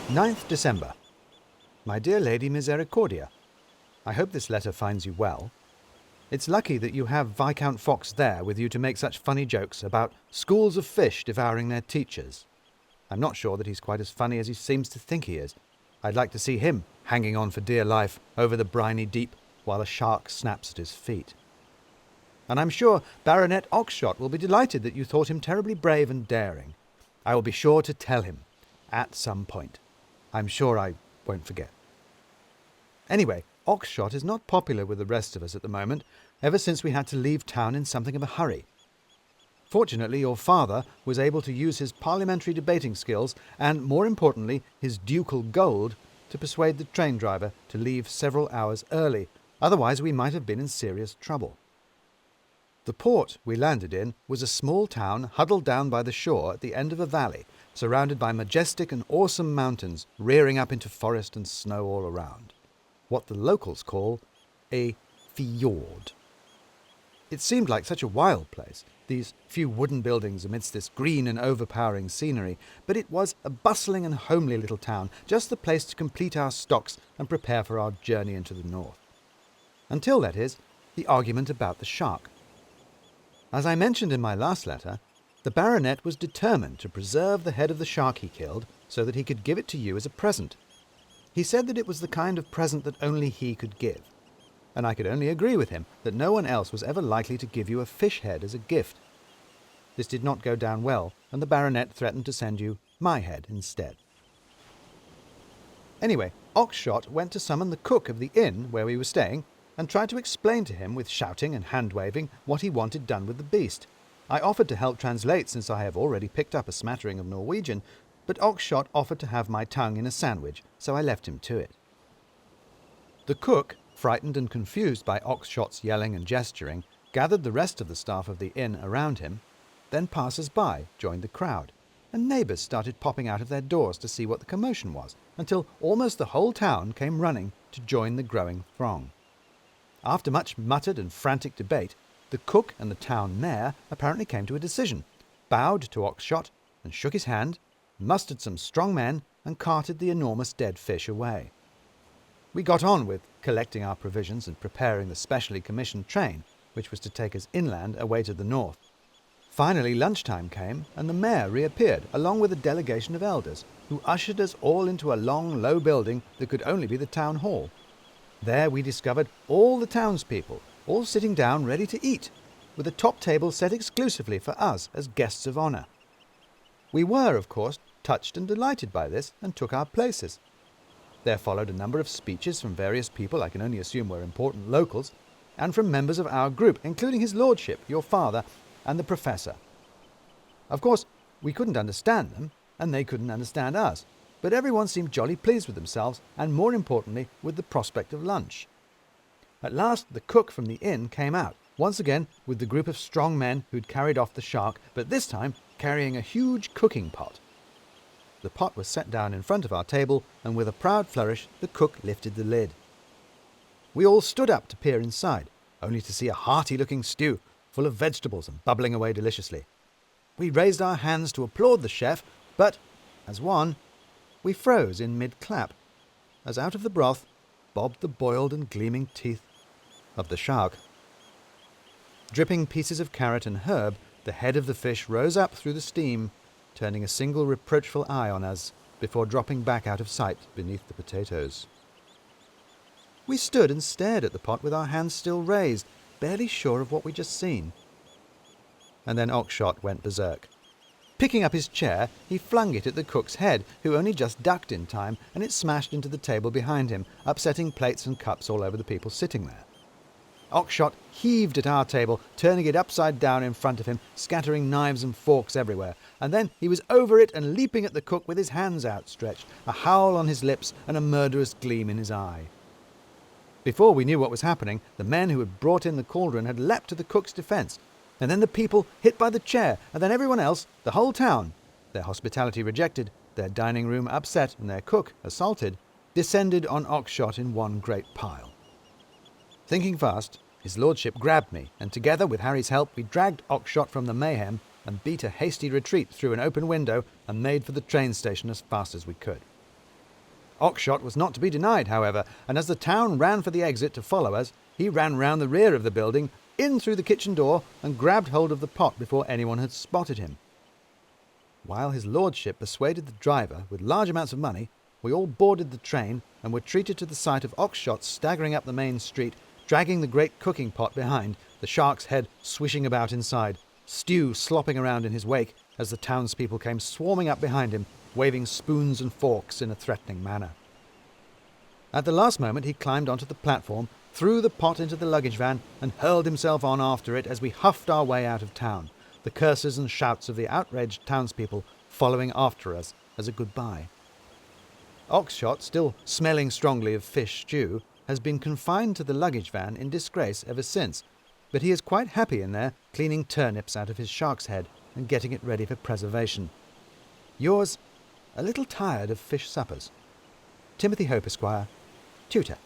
9th December. My dear Lady Misericordia, I hope this letter finds you well. It's lucky that you have Viscount Fox there with you to make such funny jokes about schools of fish devouring their teachers. I'm not sure that he's quite as funny as he seems to think he is. I'd like to see him hanging on for dear life over the briny deep while a shark snaps at his feet. And I'm sure Baronet Oxshott will be delighted that you thought him terribly brave and daring. I will be sure to tell him at some point. I'm sure I won't forget. Anyway, Oxshott is not popular with the rest of us at the moment, ever since we had to leave town in something of a hurry. Fortunately, your father was able to use his parliamentary debating skills and, more importantly, his ducal gold to persuade the train driver to leave several hours early. Otherwise, we might have been in serious trouble. The port we landed in was a small town huddled down by the shore at the end of a valley, surrounded by majestic and awesome mountains rearing up into forest and snow all around. What the locals call a fjord. It seemed like such a wild place, these few wooden buildings amidst this green and overpowering scenery, but it was a bustling and homely little town, just the place to complete our stocks and prepare for our journey into the north. Until, that is, the argument about the shark. As I mentioned in my last letter, the baronet was determined to preserve the head of the shark he killed so that he could give it to you as a present. He said that it was the kind of present that only he could give, and I could only agree with him that no one else was ever likely to give you a fish head as a gift. This did not go down well, and the baronet threatened to send you my head instead. Anyway, Oxshott went to summon the cook of the inn where we were staying and tried to explain to him with shouting and hand-waving what he wanted done with the beast. I offered to help translate since I have already picked up a smattering of Norwegian, but Oxshott offered to have my tongue in a sandwich, so I left him to it. The cook, frightened and confused by Oxshott's yelling and gesturing, gathered the rest of the staff of the inn around him. Then passers-by joined the crowd, and neighbours started popping out of their doors to see what the commotion was, until almost the whole town came running to join the growing throng. After much muttered and frantic debate, the cook and the town mayor apparently came to a decision, bowed to Oxshott and shook his hand, mustered some strong men and carted the enormous dead fish away. We got on with collecting our provisions and preparing the specially commissioned train, which was to take us inland away to the north. Finally lunchtime came, and the mayor reappeared, along with a delegation of elders, who ushered us all into a long, low building that could only be the town hall. There we discovered all the townspeople, all sitting down ready to eat, with a top table set exclusively for us as guests of honour. We were, of course, touched and delighted by this, and took our places. There followed a number of speeches from various people I can only assume were important locals, and from members of our group, including his lordship, your father, and the professor. Of course, we couldn't understand them, and they couldn't understand us, but everyone seemed jolly pleased with themselves, and more importantly, with the prospect of lunch. At last the cook from the inn came out, once again with the group of strong men who'd carried off the shark, but this time carrying a huge cooking pot. The pot was set down in front of our table, and with a proud flourish the cook lifted the lid. We all stood up to peer inside, only to see a hearty-looking stew, full of vegetables and bubbling away deliciously. We raised our hands to applaud the chef, but, as one, we froze in mid-clap, as out of the broth bobbed the boiled and gleaming teeth of the shark. Dripping pieces of carrot and herb, the head of the fish rose up through the steam, turning a single reproachful eye on us before dropping back out of sight beneath the potatoes. We stood and stared at the pot with our hands still raised, barely sure of what we'd just seen. And then Oxshott went berserk. Picking up his chair, he flung it at the cook's head, who only just ducked in time, and it smashed into the table behind him, upsetting plates and cups all over the people sitting there. Oxshott heaved at our table, turning it upside down in front of him, scattering knives and forks everywhere, and then he was over it and leaping at the cook with his hands outstretched, a howl on his lips and a murderous gleam in his eye. Before we knew what was happening, the men who had brought in the cauldron had leapt to the cook's defence, and then the people hit by the chair, and then everyone else, the whole town, their hospitality rejected, their dining room upset, and their cook assaulted, descended on Oxshott in one great pile. Thinking fast, his lordship grabbed me, and together with Harry's help we dragged Oxshott from the mayhem and beat a hasty retreat through an open window and made for the train station as fast as we could. Oxshott was not to be denied, however, and as the town ran for the exit to follow us, he ran round the rear of the building, in through the kitchen door, and grabbed hold of the pot before anyone had spotted him. While his lordship persuaded the driver with large amounts of money, we all boarded the train and were treated to the sight of Oxshott staggering up the main street, dragging the great cooking pot behind, the shark's head swishing about inside, stew slopping around in his wake as the townspeople came swarming up behind him, waving spoons and forks in a threatening manner. At the last moment he climbed onto the platform, threw the pot into the luggage van, and hurled himself on after it as we huffed our way out of town, the curses and shouts of the outraged townspeople following after us as a goodbye. Oxshott, still smelling strongly of fish stew, has been confined to the luggage van in disgrace ever since, but he is quite happy in there, cleaning turnips out of his shark's head and getting it ready for preservation. Yours, a little tired of fish suppers. Timothy Hope, Esquire, Tutor.